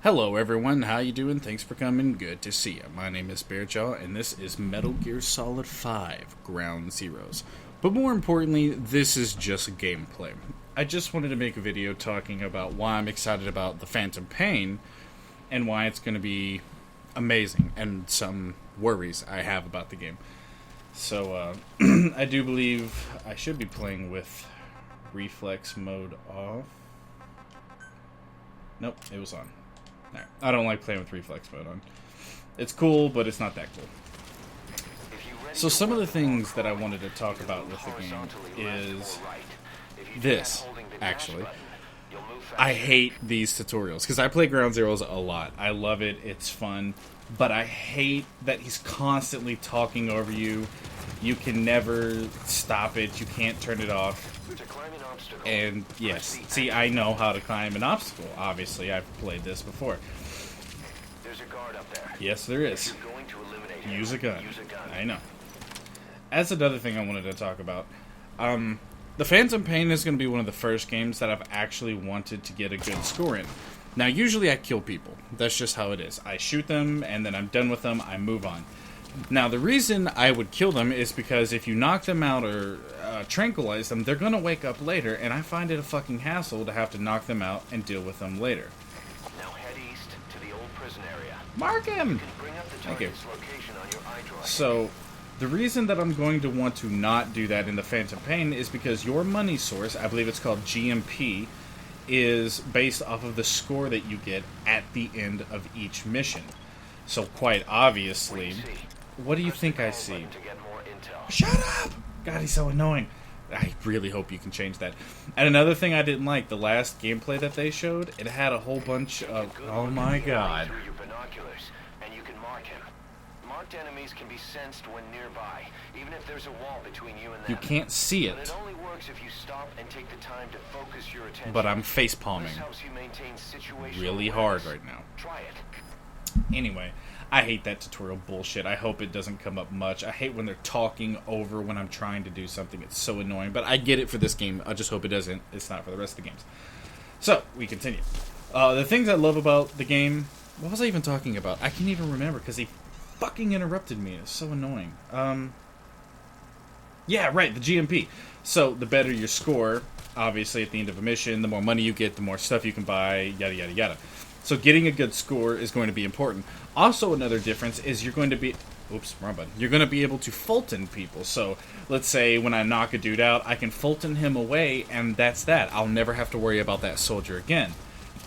Hello everyone, how you doing? Thanks for coming, good to see you. My name is BearJaw, and this is Metal Gear Solid 5 Ground Zeroes. But more importantly, this is just gameplay. I just wanted to make a video talking about why I'm excited about the Phantom Pain, and why it's going to be amazing, and some worries I have about the game. So, I do believe I should be playing with reflex mode off. Nope, it was on. Right. I don't like playing with reflex mode on. It's cool, but it's not that cool. So some of the things that I wanted to talk about with the game is this, actually. I hate these tutorials, because I play Ground Zeroes a lot. I love it, it's fun, but I hate that he's constantly talking over you. You can never stop it, you can't turn it off. And yes, see, I know how to climb an obstacle. Obviously, I've played this before. There's a guard up there. Yes, there is. You're going to eliminate him. Use a gun. Use a gun. I know. That's another thing I wanted to talk about. The Phantom Pain is going to be one of the first games that I've actually wanted to get a good score in. Now, usually I kill people. That's just how it is. I shoot them, and then I'm done with them, I move on. Now, the reason I would kill them is because if you knock them out or tranquilize them, they're going to wake up later, and I find it a fucking hassle to have to knock them out and deal with them later. Now head east to the old prison area. Mark him! You can bring up the target's location on your iDrive. So, the reason that I'm going to want to not do that in the Phantom Pain is because your money source, I believe it's called GMP, is based off of the score that you get at the end of each mission. So, quite obviously, what do you think I see? Shut up! God, he's so annoying. I really hope you can change that. And another thing I didn't like, the last gameplay that they showed, it had a whole bunch of... Oh my god. Through your binoculars, and you can mark him. Marked enemies can be sensed when nearby, even if there's a wall between you and them. You can't see But it. it only works if you stop and take the time to focus your attention. But I'm face palming This helps you maintain situational really hard awareness. right now. Try it. Anyway, I hate that tutorial bullshit. I hope it doesn't come up much. I hate when they're talking over when I'm trying to do something. It's so annoying. But I get it for this game. I just hope it doesn't. It's not for the rest of the games. So, we continue. The things I love about the game... What was I even talking about? I can't even remember because he fucking interrupted me. It's so annoying. Yeah, right, the GMP. So, the better your score, obviously, at the end of a mission, the more money you get, the more stuff you can buy, yada, yada, yada. So getting a good score is going to be important. Also, another difference is you're going to be... Oops, wrong button. You're going to be able to Fulton people. So, let's say when I knock a dude out, I can Fulton him away, and that's that. I'll never have to worry about that soldier again.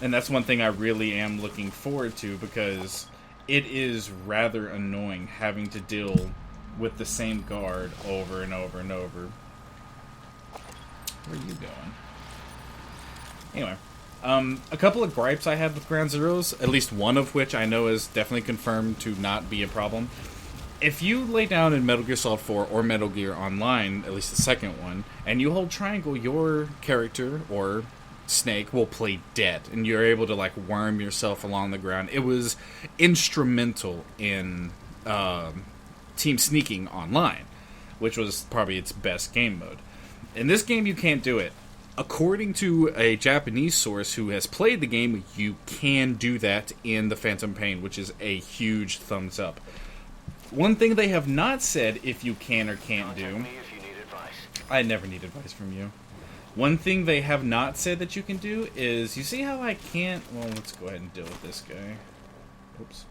And that's one thing I really am looking forward to, because it is rather annoying having to deal with the same guard over and over and over. Where are you going? Anyway. A couple of gripes I had with Ground Zeroes, at least one of which I know is definitely confirmed to not be a problem. If you lay down in Metal Gear Solid 4 or Metal Gear Online, at least the second one, and you hold triangle, your character, or Snake, will play dead, and you're able to, like, worm yourself along the ground. It was instrumental in Team Sneaking Online, which was probably its best game mode. In this game, you can't do it. According to a Japanese source who has played the game, you can do that in the Phantom Pain, which is a huge thumbs up. One thing they have not said if you can or can't do... Contact me if you need advice. I never need advice from you. One thing they have not said that you can do is... You see how I can't... Well, let's go ahead and deal with this guy. Oops.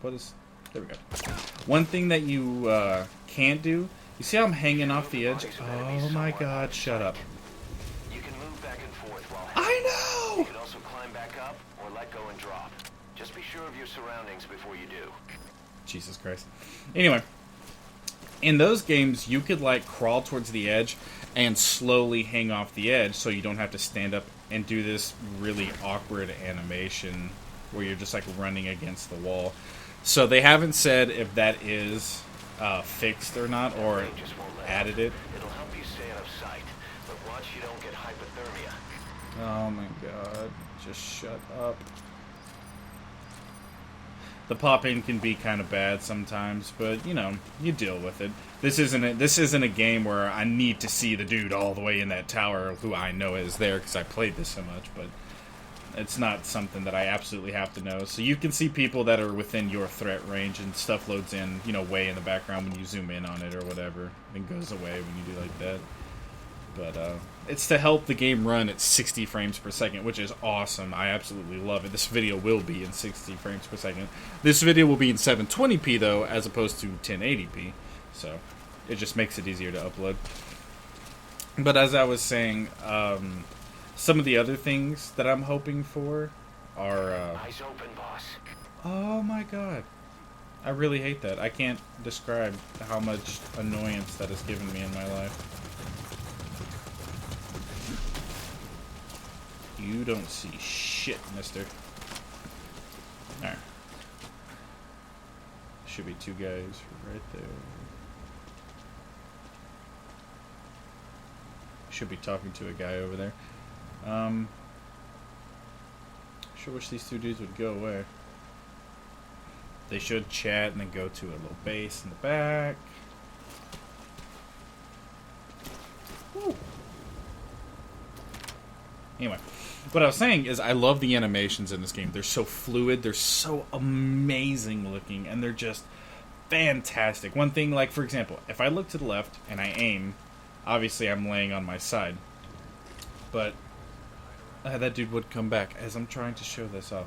What is... There we go. One thing that you can't do... You see how I'm hanging off the edge? Oh my god, shut up. I know! You can also climb back up or let go and drop. Just be sure of your surroundings before you do. Jesus Christ. Anyway, in those games, you could, like, crawl towards the edge and slowly hang off the edge so you don't have to stand up and do this really awkward animation where you're just, like, running against the wall. So they haven't said if that is fixed or not, or added it. It'll help you stay out of sight, but watch you don't get hypothermia. Oh my god, just shut up. The pop-in can be kind of bad sometimes, but, you know, you deal with it. This isn't a game where I need to see the dude all the way in that tower who I know is there because I played this so much, but It's not something that I absolutely have to know. So you can see people that are within your threat range, and stuff loads in, you know, way in the background when you zoom in on it or whatever. It goes away when you do like that. But it's to help the game run at 60 frames per second, which is awesome. I absolutely love it. This video will be in 60 frames per second. This video will be in 720p, though, as opposed to 1080p. So it just makes it easier to upload. But as I was saying, some of the other things that I'm hoping for are... Eyes open, boss. Oh my god. I really hate that. I can't describe how much annoyance that has given me in my life. You don't see shit, mister. Alright. Should be two guys right there. Should be talking to a guy over there. Sure wish these two dudes would go away. They should chat and then go to a little base in the back. Woo. Anyway, what I was saying is I love the animations in this game. They're so fluid, they're so amazing looking, and they're just fantastic. One thing, like, for example, if I look to the left and I aim, obviously I'm laying on my side. But that dude would come back as I'm trying to show this off.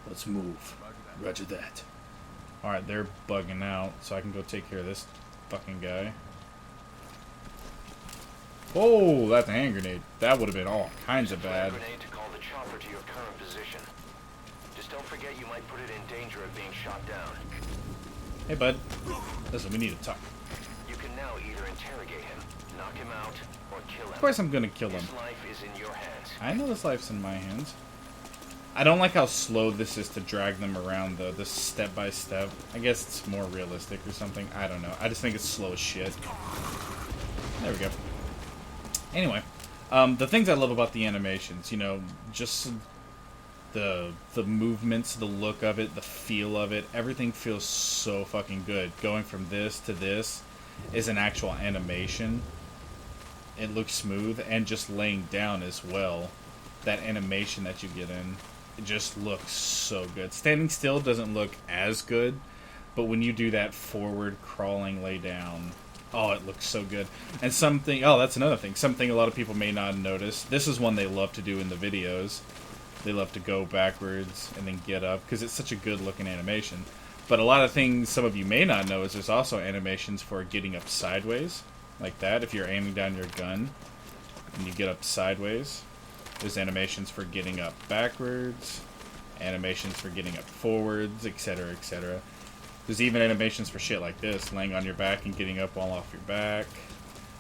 Let's move. Roger that. Alright, they're bugging out, so I can go take care of this fucking guy. Oh, that's a hand grenade. That would have been all kinds of bad. Grenade to call the chopper to your current position. Just don't forget you might put it in danger of being shot down. Hey, bud. Listen, we need to talk. You can now either interrogate him, knock him out, or kill him. Of course I'm gonna kill him. His life is in your hands. I know this life's in my hands. I don't like how slow this is to drag them around, though. This step by step. I guess it's more realistic or something. I don't know. I just think it's slow as shit. There we go. Anyway, the things I love about the animations, you know, just the movements, the look of it, the feel of it, everything feels so fucking good. Going from this to this is an actual animation. It looks smooth, and just laying down as well. That animation that you get in, it just looks so good. Standing still doesn't look as good, but when you do that forward crawling lay down, oh, it looks so good. And something, oh, that's another thing. Something a lot of people may not notice. This is one they love to do in the videos. They love to go backwards and then get up, because it's such a good looking animation. But a lot of things some of you may not know is there's also animations for getting up sideways, like that. If you're aiming down your gun and you get up sideways, there's animations for getting up backwards, animations for getting up forwards, etc., etc. There's even animations for shit like this, laying on your back and getting up while off your back.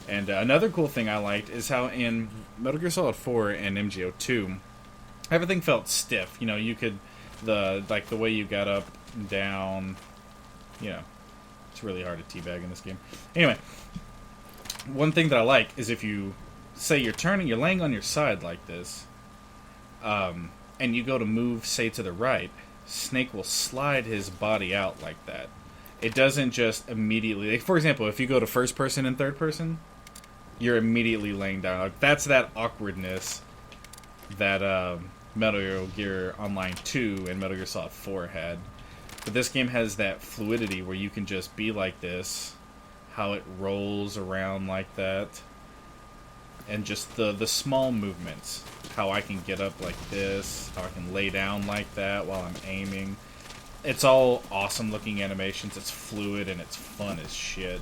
And another cool thing I liked is how in Metal Gear Solid 4 and MGO2, everything felt stiff. You know, you could, the way you got up and down, you know, it's really hard to teabag in this game. Anyway, one thing that I like is if you, say you're laying on your side like this, and you go to move, say, to the right, Snake will slide his body out like that. It doesn't just immediately... Like, for example, if you go to first person and third person, you're immediately laying down. Like, that's that awkwardness that Metal Gear Online 2 and Metal Gear Solid 4 had. But this game has that fluidity where you can just be like this, how it rolls around like that, and just the small movements. How I can get up like this, how I can lay down like that while I'm aiming. It's all awesome looking animations. It's fluid and it's fun as shit.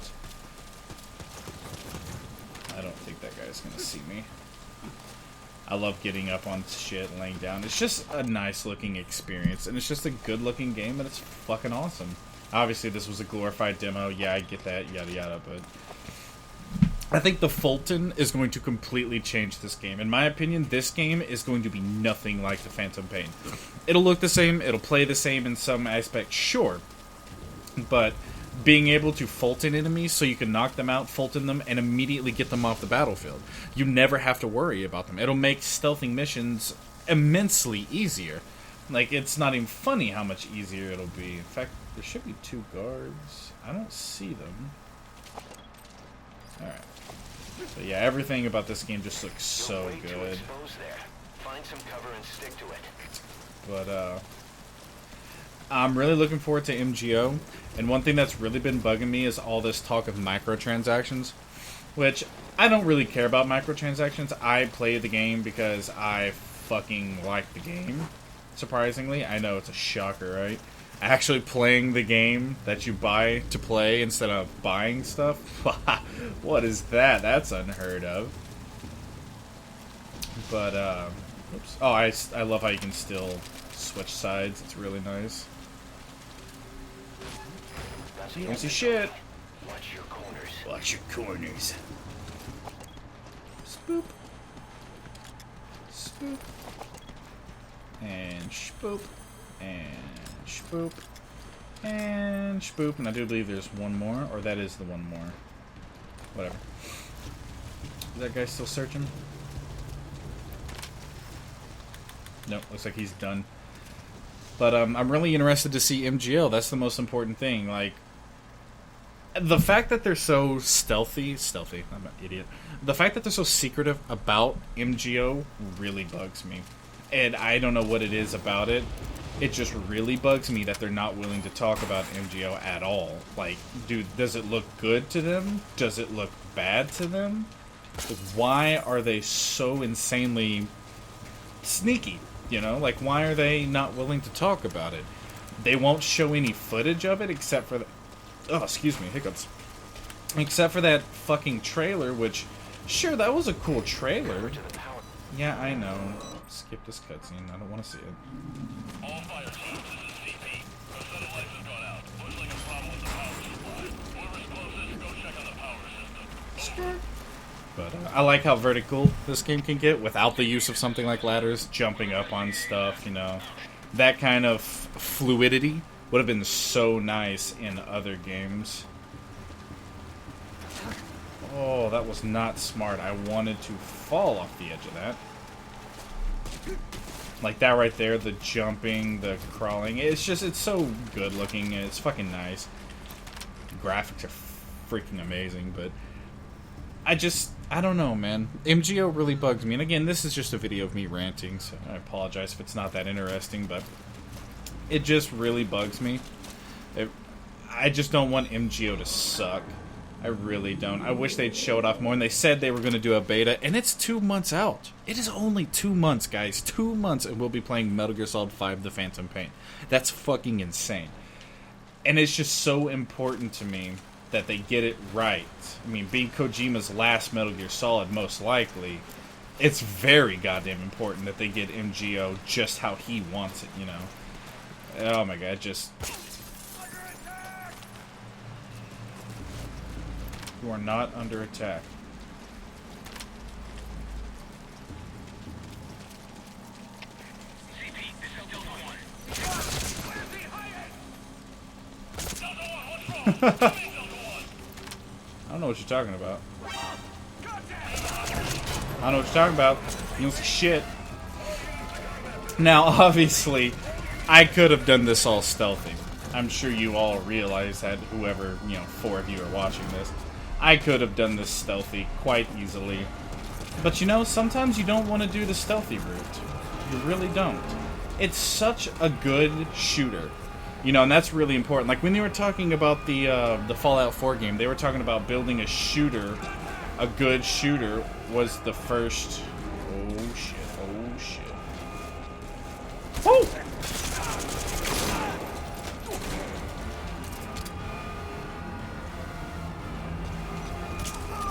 I don't think that guy's gonna see me. I love getting up on shit and laying down. It's just a nice looking experience, and it's just a good looking game, and it's fucking awesome. Obviously this was a glorified demo, yeah, I get that, yada yada, but I think the Fulton is going to completely change this game. In my opinion, this game is going to be nothing like the Phantom Pain. It'll look the same, it'll play the same in some aspects, sure. But being able to Fulton enemies so you can knock them out, Fulton them, and immediately get them off the battlefield. You never have to worry about them. It'll make stealthing missions immensely easier. Like, it's not even funny how much easier it'll be. In fact, there should be two guards. I don't see them. Alright. But yeah, everything about this game just looks so Way too good. exposed there. Find some cover and stick to it. But I'm really looking forward to MGO. And one thing that's really been bugging me is all this talk of microtransactions, which I don't really care about microtransactions. I play the game because I fucking like the game. Surprisingly, I know it's a shocker, right? Actually playing the game that you buy to play instead of buying stuff? What is that? That's unheard of. But, oops. Oh, I love how you can still switch sides. It's really nice. You don't see shit. Watch your corners. Watch your corners. Spoop. Spoop. And spoop. And spoop. And spoop. And I do believe there's one more, or that is the one more. Whatever. Is that guy still searching? Nope, looks like he's done. But I'm really interested to see MGL. That's the most important thing. Like, the fact that they're so stealthy, I'm an idiot. The fact that they're so secretive about MGO really bugs me. And I don't know what it is about it. It just really bugs me that they're not willing to talk about MGO at all. Like, dude, does it look good to them? Does it look bad to them? Why are they so insanely sneaky? You know, like, why are they not willing to talk about it? They won't show any footage of it except for the... Oh, excuse me, hiccups. Except for that fucking trailer, which... Sure, that was a cool trailer. Yeah, I know. Skip this cutscene. I don't want to see it. All fire systems, this is CP. First set of lights has gone out. Looks like a problem with the power supply. Whoever's closest, go check on the power system. Sure. But I like how vertical this game can get without the use of something like ladders, jumping up on stuff, you know. That kind of fluidity would have been so nice in other games. Oh, that was not smart. I wanted to fall off the edge of that. Like that right there, the jumping, the crawling. It's just, it's so good looking. It's fucking nice. Graphics are freaking amazing, but I don't know, man. MGO really bugs me. And again, this is just a video of me ranting, so I apologize if it's not that interesting, but it just really bugs me. I just don't want MGO to suck. I really don't. I wish they'd show it off more. And they said they were going to do a beta, and it's 2 months out. It is only 2 months, guys. 2 months, and we'll be playing Metal Gear Solid 5: The Phantom Pain. That's fucking insane. And it's just so important to me that they get it right. I mean, being Kojima's last Metal Gear Solid, most likely, it's very goddamn important that they get MGO just how he wants it, you know? Oh my god, just... You are not under attack. I don't know what you're talking about. I don't know what you're talking about. You don't see shit. Now, obviously, I could have done this all stealthy. I'm sure you all realize that, whoever, 4 of you are watching this. I could have done this stealthy quite easily. But sometimes you don't want to do the stealthy route. You really don't. It's such a good shooter. And that's really important. Like, when they were talking about the Fallout 4 game, they were talking about building a shooter. A good shooter was the first... Oh, shit. Oh, shit. Woo!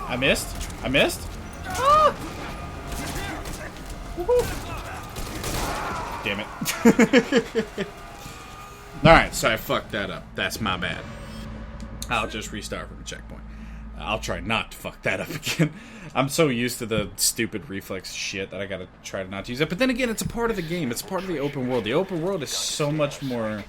I missed. I missed. Ah! Damn it. Alright, so I fucked that up. That's my bad. I'll just restart from a checkpoint. I'll try not to fuck that up again. I'm so used to the stupid reflex shit that I gotta try to not use it. But then again, it's a part of the game. It's part of the open world. The open world is so much more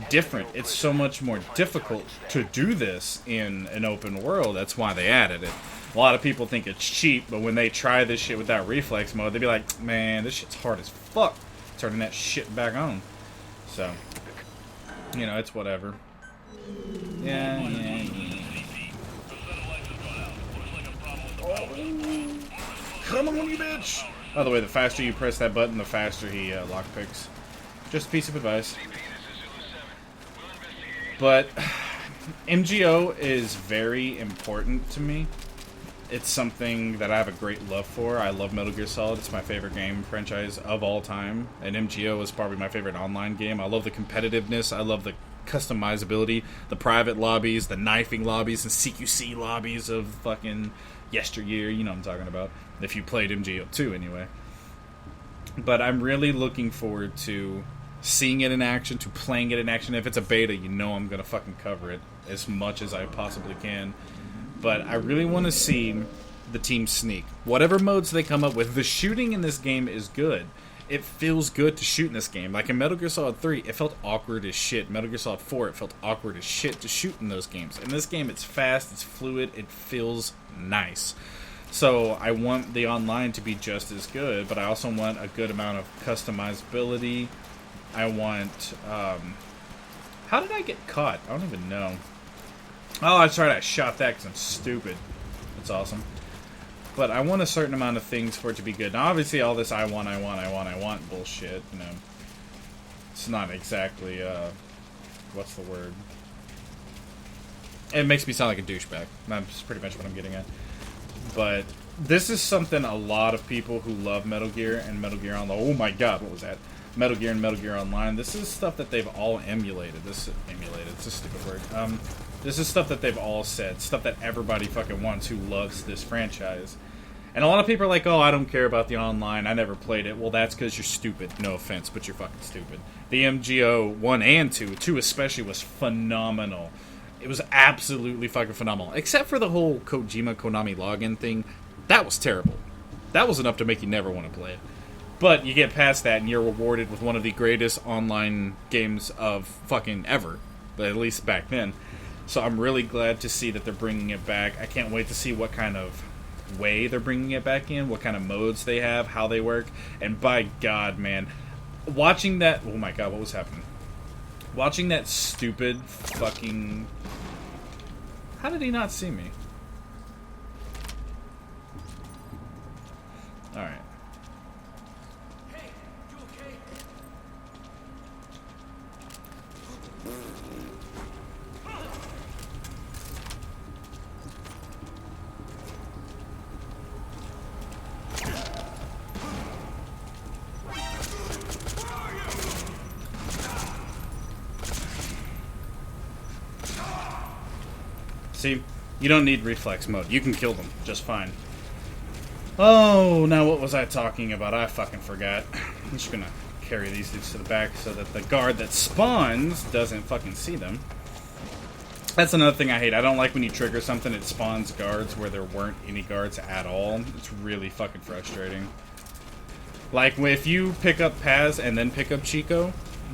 different. It's so much more difficult to do this in an open world. That's why they added it. A lot of people think it's cheap, but when they try this shit without reflex mode, they be like, man, this shit's hard as fuck. Turning that shit back on. So, it's whatever. Yeah. Come on, you bitch! By the way, the faster you press that button, the faster he lockpicks. Just a piece of advice. But MGO is very important to me. It's something that I have a great love for. I love Metal Gear Solid. It's my favorite game franchise of all time. And MGO is probably my favorite online game. I love the competitiveness. I love the customizability. The private lobbies, the knifing lobbies, and CQC lobbies of fucking yesteryear. You know what I'm talking about. If you played MGO 2 anyway. But I'm really looking forward to seeing it in action, to playing it in action. If it's a beta, you know I'm going to fucking cover it as much as I possibly can. But I really want to see the team sneak. Whatever modes they come up with, the shooting in this game is good. It feels good to shoot in this game. Like in Metal Gear Solid 3, it felt awkward as shit. Metal Gear Solid 4, it felt awkward as shit to shoot in those games. In this game, it's fast, it's fluid, it feels nice. So I want the online to be just as good, but I also want a good amount of customizability. I want... how did I get caught? I don't even know. Oh, that's right, I shot that because I'm stupid. That's awesome. But I want a certain amount of things for it to be good. Now, obviously, all this I want bullshit, you know. It's not exactly, what's the word? It makes me sound like a douchebag. That's pretty much what I'm getting at. But this is something a lot of people who love Metal Gear and Metal Gear Online... Oh my god, what was that? Metal Gear and Metal Gear Online. This is stuff that they've all emulated. It's a stupid word. This is stuff that they've all said. Stuff that everybody fucking wants who loves this franchise. And a lot of people are like, oh, I don't care about the online. I never played it. Well, that's because you're stupid. No offense, but you're fucking stupid. The MGO 1 and 2, 2 especially, was phenomenal. It was absolutely fucking phenomenal. Except for the whole Kojima Konami login thing. That was terrible. That was enough to make you never want to play it. But you get past that and you're rewarded with one of the greatest online games of fucking ever. At least back then. So I'm really glad to see that they're bringing it back. I can't wait to see what kind of way they're bringing it back in, what kind of modes they have, how they work. And by God, man, watching that... Oh my God, what was happening? Watching that stupid fucking... How did he not see me? Alright. Hey, you okay? See, you don't need reflex mode. You can kill them just fine. Oh, now what was I talking about? I fucking forgot. I'm just gonna carry these dudes to the back so that the guard that spawns doesn't fucking see them. That's another thing I hate. I don't like when you trigger something, it spawns guards where there weren't any guards at all. It's really fucking frustrating. Like, if you pick up Paz and then pick up Chico,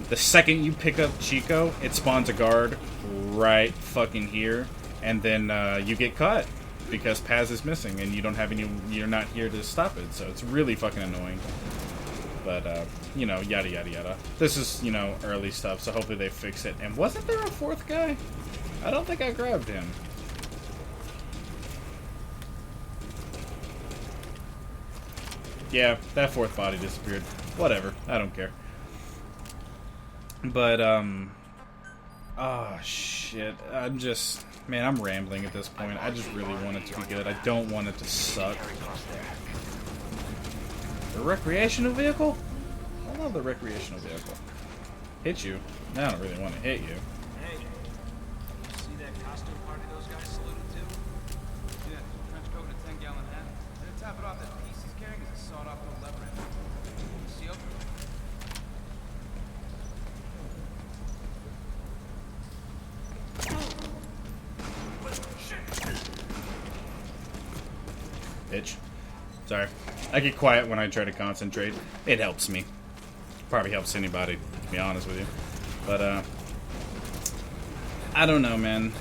the second you pick up Chico, it spawns a guard right fucking here. And then you get caught because Paz is missing and you don't have any. You're not here to stop it, so it's really fucking annoying. But you know, yada yada yada. This is, you know, early stuff, so hopefully they fix it. And wasn't there a fourth guy? I don't think I grabbed him. Yeah, that fourth body disappeared. Whatever, I don't care. But oh shit, man, I'm rambling at this point. I just really want it to be good. I don't want it to suck. The recreational vehicle? I love the recreational vehicle. Hit you? I don't really want to hit you. Hey, you see that costume party those guys saluted to? Yeah, trench coat and a 10-gallon hat. And to top it off, that piece he's carrying is a sawed-off little lever end. See open? Bitch. Sorry. I get quiet when I try to concentrate. It helps me. Probably helps anybody, to be honest with you. But, I don't know, man.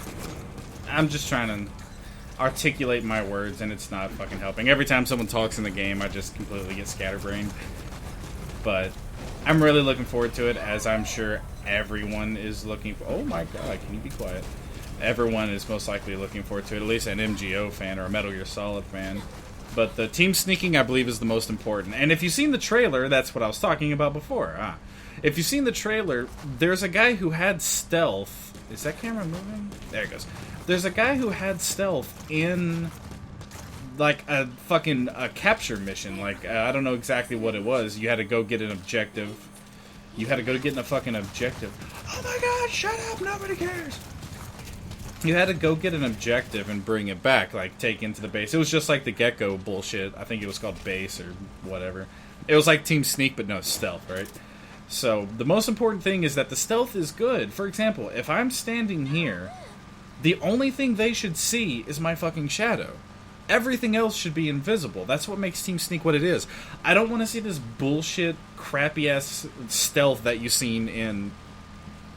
I'm just trying to articulate my words, and it's not fucking helping. Every time someone talks in the game, I just completely get scatterbrained. But I'm really looking forward to it, as I'm sure everyone is looking for. Oh my god, can you be quiet? everyone is most likely looking forward to it, at least an MGO fan or a Metal Gear Solid fan. But the team sneaking, I believe, is the most important. And if you've seen the trailer, that's what I was talking about before. If you've seen the trailer, there's a guy who had stealth. Is that camera moving? There it goes. There's a guy who had stealth in, like, a fucking capture mission. Like, I don't know exactly what it was. You had to go get an objective. You had to go get a fucking objective. Oh my god, shut up, nobody cares! You had to go get an objective and bring it back, like, take into the base. It was just like the Gecko bullshit. I think it was called base or whatever. It was like Team Sneak, but no stealth, right? So, the most important thing is that the stealth is good. For example, if I'm standing here, the only thing they should see is my fucking shadow. Everything else should be invisible. That's what makes Team Sneak what it is. I don't want to see this bullshit, crappy-ass stealth that you seen in...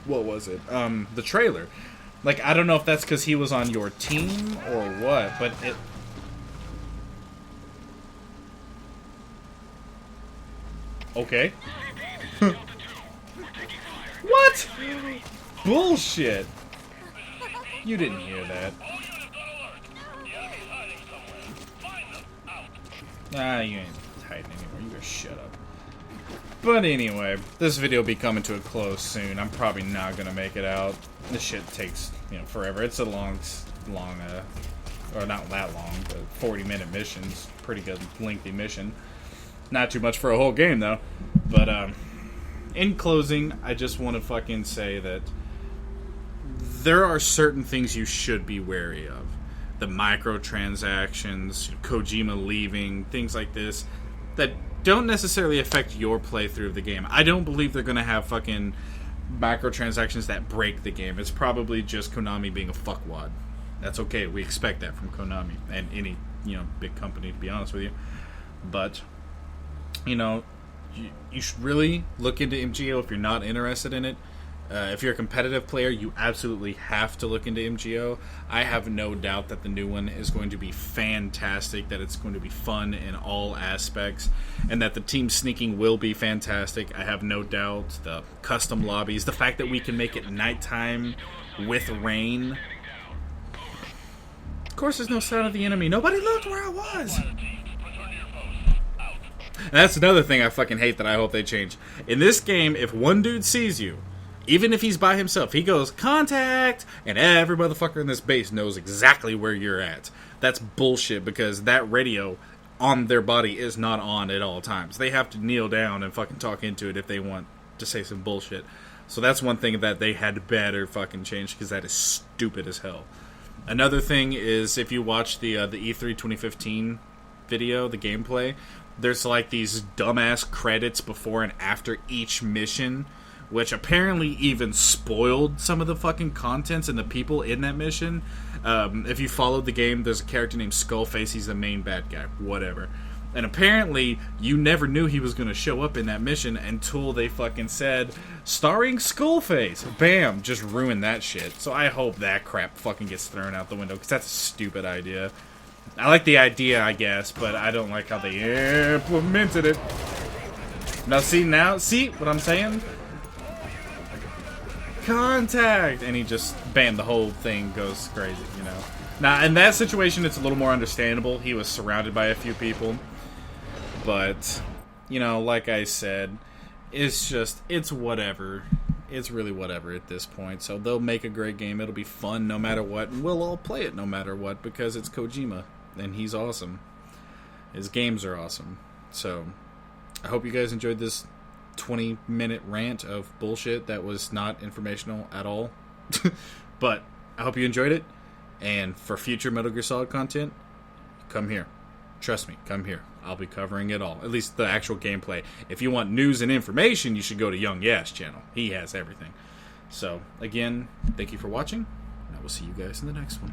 What was it? The trailer. Like, I don't know if that's because he was on your team or what, but it... Okay. What? Bullshit. You didn't hear that. Nah, you ain't hiding anymore. You better shut up. But anyway, this video will be coming to a close soon. I'm probably not gonna make it out. This shit takes, forever. It's a long, or not that long, but 40-minute missions. Pretty good, lengthy mission. Not too much for a whole game, though. But, in closing, I just want to fucking say that there are certain things you should be wary of. The microtransactions, Kojima leaving, things like this, that don't necessarily affect your playthrough of the game. I don't believe they're going to have fucking microtransactions that break the game. It's probably just Konami being a fuckwad. That's okay. We expect that from Konami and any, big company, to be honest with you. But, you should really look into MGO if you're not interested in it. If you're a competitive player, you absolutely have to look into MGO. I have no doubt that the new one is going to be fantastic, that it's going to be fun in all aspects, and that the team sneaking will be fantastic. I have no doubt. The custom lobbies, the fact that we can make it nighttime with rain. Of course, there's no sound of the enemy. Nobody looked where I was. And that's another thing I fucking hate that I hope they change. In this game, if one dude sees you, even if he's by himself, he goes, contact! And every motherfucker in this base knows exactly where you're at. That's bullshit, because that radio on their body is not on at all times. They have to kneel down and fucking talk into it if they want to say some bullshit. So that's one thing that they had better fucking change, because that is stupid as hell. Another thing is, if you watch the E3 2015 video, the gameplay, there's like these dumbass credits before and after each mission, which apparently even spoiled some of the fucking contents and the people in that mission. If you followed the game, there's a character named Skullface. He's the main bad guy. Whatever. And apparently, you never knew he was going to show up in that mission until they fucking said, starring Skullface. Bam! Just ruined that shit. So I hope that crap fucking gets thrown out the window, because that's a stupid idea. I like the idea, I guess, but I don't like how they implemented it. Now see what I'm saying? Contact! And he just, bam, the whole thing goes crazy, Now, in that situation, it's a little more understandable. He was surrounded by a few people. But, like I said, it's whatever. It's really whatever at this point. So they'll make a great game. It'll be fun no matter what. And we'll all play it no matter what, because it's Kojima. And he's awesome. His games are awesome. So, I hope you guys enjoyed this 20-minute rant of bullshit that was not informational at all. But I hope you enjoyed it. And for future Metal Gear Solid content, come here. Trust me, come here. I'll be covering it all. At least the actual gameplay. If you want news and information, you should go to Young Yash channel. He has everything. So, again, thank you for watching. And I will see you guys in the next one.